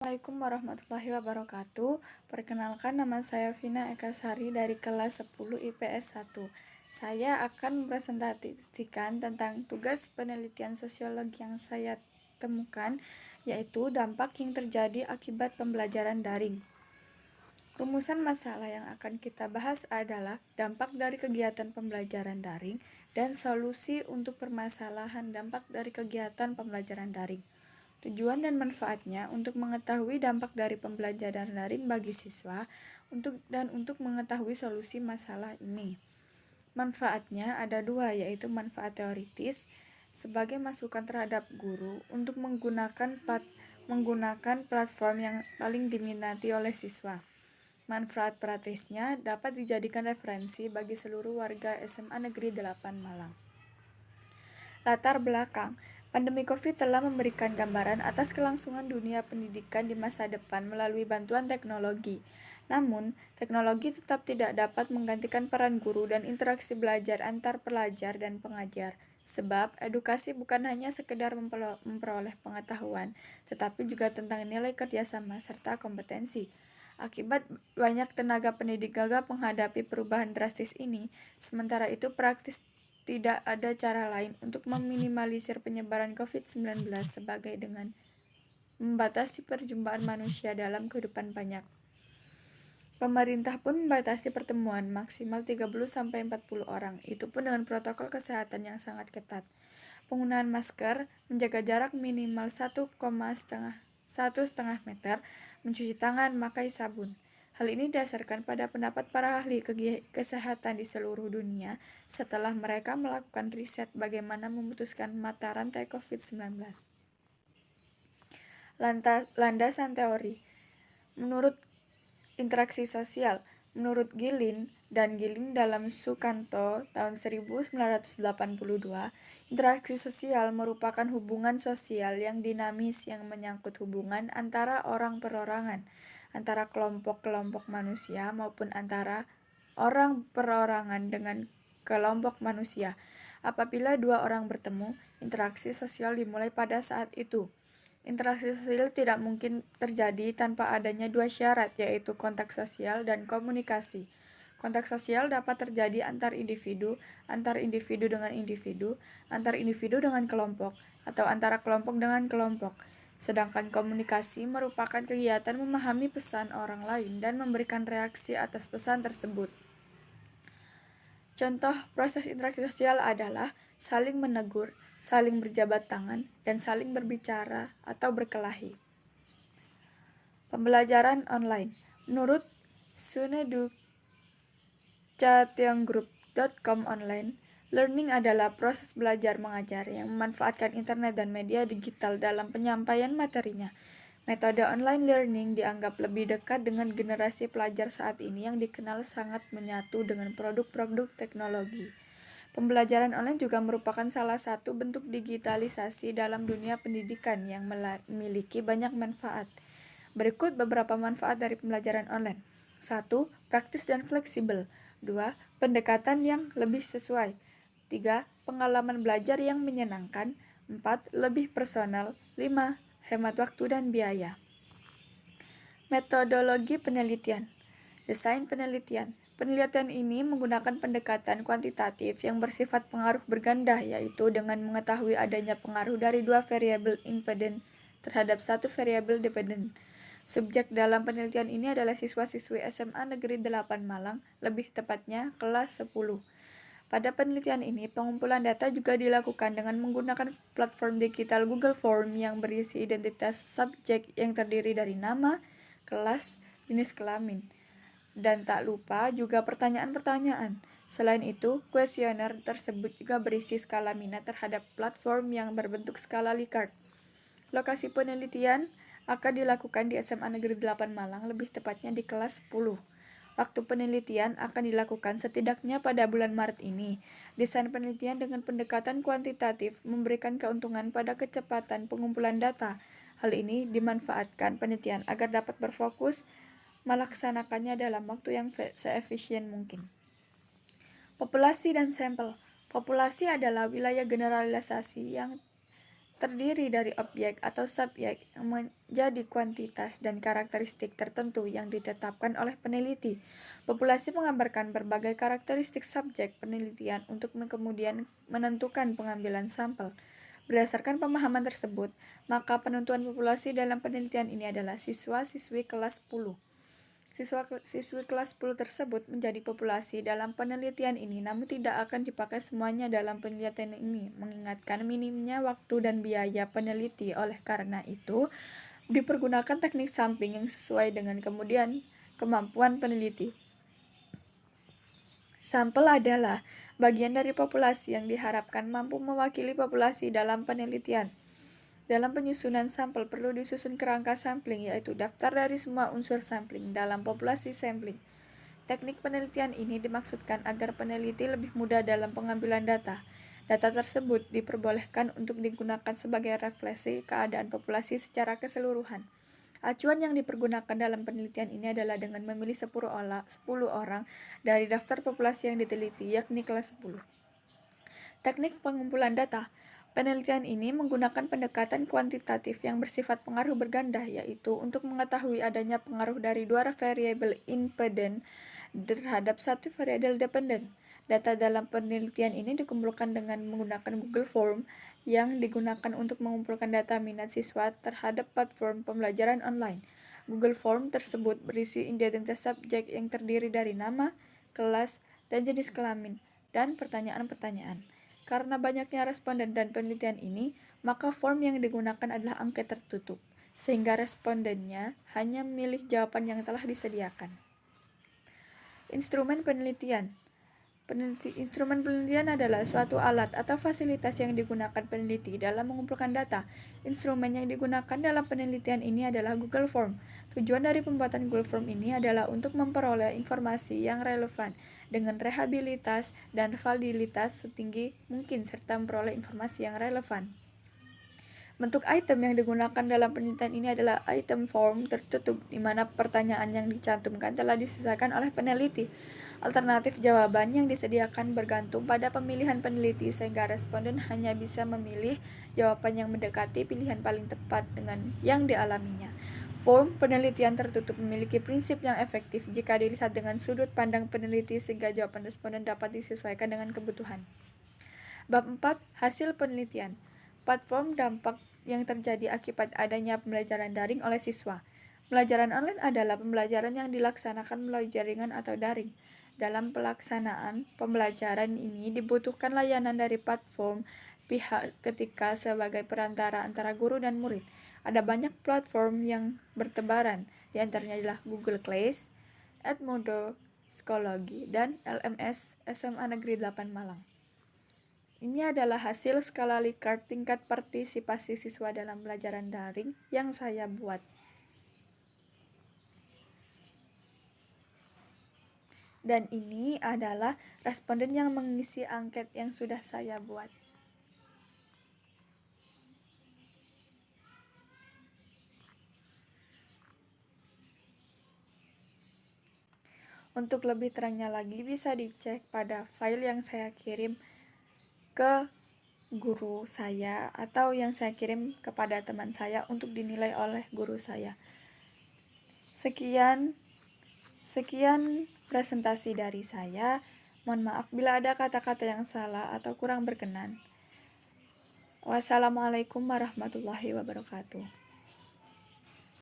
Assalamualaikum warahmatullahi wabarakatuh. Perkenalkan, nama saya Vina Ekasari dari kelas 10 IPS 1. Saya akan mempresentasikan tentang tugas penelitian sosiologi yang saya temukan, yaitu dampak yang terjadi akibat pembelajaran daring. Rumusan masalah yang akan kita bahas adalah dampak dari kegiatan pembelajaran daring dan solusi untuk permasalahan dampak dari kegiatan pembelajaran daring. Tujuan dan manfaatnya untuk mengetahui dampak dari pembelajaran daring bagi siswa untuk mengetahui solusi masalah ini. Manfaatnya ada dua, yaitu manfaat teoritis sebagai masukan terhadap guru untuk menggunakan platform yang paling diminati oleh siswa. Manfaat praktisnya dapat dijadikan referensi bagi seluruh warga SMA Negeri 8 Malang. Latar belakang, pandemi COVID telah memberikan gambaran atas kelangsungan dunia pendidikan di masa depan melalui bantuan teknologi. Namun, teknologi tetap tidak dapat menggantikan peran guru dan interaksi belajar antar pelajar dan pengajar. Sebab, edukasi bukan hanya sekedar memperoleh pengetahuan, tetapi juga tentang nilai kerjasama serta kompetensi. Akibat banyak tenaga pendidik gagal menghadapi perubahan drastis ini, sementara itu praktis tidak ada cara lain untuk meminimalisir penyebaran COVID-19 sebagai dengan membatasi perjumpaan manusia dalam kehidupan banyak. Pemerintah pun membatasi pertemuan maksimal 30-40 orang, itu pun dengan protokol kesehatan yang sangat ketat. Penggunaan masker, menjaga jarak minimal 1,5 meter, mencuci tangan, memakai sabun. Hal ini didasarkan pada pendapat para ahli kesehatan di seluruh dunia setelah mereka melakukan riset bagaimana memutuskan mata rantai COVID-19. Landasan teori. Menurut interaksi sosial, menurut Gilin dan Gilling dalam Sukanto tahun 1982, interaksi sosial merupakan hubungan sosial yang dinamis yang menyangkut hubungan antara orang perorangan, antara kelompok-kelompok manusia maupun antara orang perorangan dengan kelompok manusia. Apabila dua orang bertemu, interaksi sosial dimulai pada saat itu. Interaksi sosial tidak mungkin terjadi tanpa adanya dua syarat, yaitu kontak sosial dan komunikasi. Kontak sosial dapat terjadi antar individu dengan individu, antar individu dengan kelompok, atau antara kelompok dengan kelompok. Sedangkan komunikasi merupakan kegiatan memahami pesan orang lain dan memberikan reaksi atas pesan tersebut. Contoh proses interaksi sosial adalah saling menegur, saling berjabat tangan, dan saling berbicara atau berkelahi. Pembelajaran online. Menurut sunedu.chateonggroup.com online, learning adalah proses belajar mengajar yang memanfaatkan internet dan media digital dalam penyampaian materinya. Metode online learning dianggap lebih dekat dengan generasi pelajar saat ini yang dikenal sangat menyatu dengan produk-produk teknologi. Pembelajaran online juga merupakan salah satu bentuk digitalisasi dalam dunia pendidikan yang memiliki banyak manfaat. Berikut beberapa manfaat dari pembelajaran online. 1. Praktis dan fleksibel. 2. Pendekatan yang lebih sesuai. 3. Pengalaman belajar yang menyenangkan. 4. Lebih personal. 5. Hemat waktu dan biaya. Metodologi penelitian. Desain penelitian. Penelitian ini menggunakan pendekatan kuantitatif yang bersifat pengaruh berganda, yaitu dengan mengetahui adanya pengaruh dari dua variabel independen terhadap satu variabel dependen. Subjek dalam penelitian ini adalah siswa-siswi SMA Negeri 8 Malang, lebih tepatnya kelas 10. Pada penelitian ini, pengumpulan data juga dilakukan dengan menggunakan platform digital Google Form yang berisi identitas subjek yang terdiri dari nama, kelas, jenis kelamin, dan tak lupa juga pertanyaan-pertanyaan. Selain itu, kuesioner tersebut juga berisi skala minat terhadap platform yang berbentuk skala Likert. Lokasi penelitian akan dilakukan di SMA Negeri 8 Malang, lebih tepatnya di kelas 10. Waktu penelitian akan dilakukan setidaknya pada bulan Maret ini. Desain penelitian dengan pendekatan kuantitatif memberikan keuntungan pada kecepatan pengumpulan data. Hal ini dimanfaatkan penelitian agar dapat berfokus melaksanakannya dalam waktu yang seefisien mungkin. Populasi dan sampel. Populasi adalah wilayah generalisasi yang terdiri dari objek atau subjek yang menjadi kuantitas dan karakteristik tertentu yang ditetapkan oleh peneliti. Populasi menggambarkan berbagai karakteristik subjek penelitian untuk kemudian menentukan pengambilan sampel. Berdasarkan pemahaman tersebut, maka penentuan populasi dalam penelitian ini adalah siswa-siswi kelas 10. Siswa-siswi kelas 10 tersebut menjadi populasi dalam penelitian ini, namun tidak akan dipakai semuanya dalam penelitian ini, mengingatkan minimnya waktu dan biaya peneliti. Oleh karena itu, dipergunakan teknik sampling yang sesuai dengan kemudian kemampuan peneliti. Sampel adalah bagian dari populasi yang diharapkan mampu mewakili populasi dalam penelitian. Dalam penyusunan sampel perlu disusun kerangka sampling, yaitu daftar dari semua unsur sampling dalam populasi sampling. Teknik penelitian ini dimaksudkan agar peneliti lebih mudah dalam pengambilan data. Data tersebut diperbolehkan untuk digunakan sebagai refleksi keadaan populasi secara keseluruhan. Acuan yang dipergunakan dalam penelitian ini adalah dengan memilih 10 orang dari daftar populasi yang diteliti, yakni kelas 10. Teknik pengumpulan data. Penelitian ini menggunakan pendekatan kuantitatif yang bersifat pengaruh berganda, yaitu untuk mengetahui adanya pengaruh dari dua variabel independen terhadap satu variabel dependen. Data dalam penelitian ini dikumpulkan dengan menggunakan Google Form yang digunakan untuk mengumpulkan data minat siswa terhadap platform pembelajaran online. Google Form tersebut berisi identitas subjek yang terdiri dari nama, kelas, dan jenis kelamin, dan pertanyaan-pertanyaan. Karena banyaknya responden dan penelitian ini, maka form yang digunakan adalah angket tertutup, sehingga respondennya hanya memilih jawaban yang telah disediakan. Instrumen penelitian. Instrumen penelitian adalah suatu alat atau fasilitas yang digunakan peneliti dalam mengumpulkan data. Instrumen yang digunakan dalam penelitian ini adalah Google Form. Tujuan dari pembuatan Google Form ini adalah untuk memperoleh informasi yang relevan dengan reliabilitas dan validitas setinggi mungkin serta memperoleh informasi yang relevan. Bentuk item yang digunakan dalam penelitian ini adalah item form tertutup, di mana pertanyaan yang dicantumkan telah disesuaikan oleh peneliti. Alternatif jawaban yang disediakan bergantung pada pemilihan peneliti, sehingga responden hanya bisa memilih jawaban yang mendekati pilihan paling tepat dengan yang dialaminya. Form penelitian tertutup memiliki prinsip yang efektif jika dilihat dengan sudut pandang peneliti, sehingga jawaban responden dapat disesuaikan dengan kebutuhan. Bab 4. Hasil penelitian. Platform dampak yang terjadi akibat adanya pembelajaran daring oleh siswa. Pembelajaran online adalah pembelajaran yang dilaksanakan melalui jaringan atau daring. Dalam pelaksanaan pembelajaran ini dibutuhkan layanan dari platform pihak ketiga sebagai perantara antara guru dan murid. Ada banyak platform yang bertebaran, di antaranya adalah Google Class, Edmodo, Psikologi, dan LMS SMA Negeri 8 Malang. Ini adalah hasil skala Likert tingkat partisipasi siswa dalam pelajaran daring yang saya buat. Dan ini adalah responden yang mengisi angket yang sudah saya buat. Untuk lebih terangnya lagi bisa dicek pada file yang saya kirim ke guru saya atau yang saya kirim kepada teman saya untuk dinilai oleh guru saya. Sekian presentasi dari saya. Mohon maaf bila ada kata-kata yang salah atau kurang berkenan. Wassalamualaikum warahmatullahi wabarakatuh.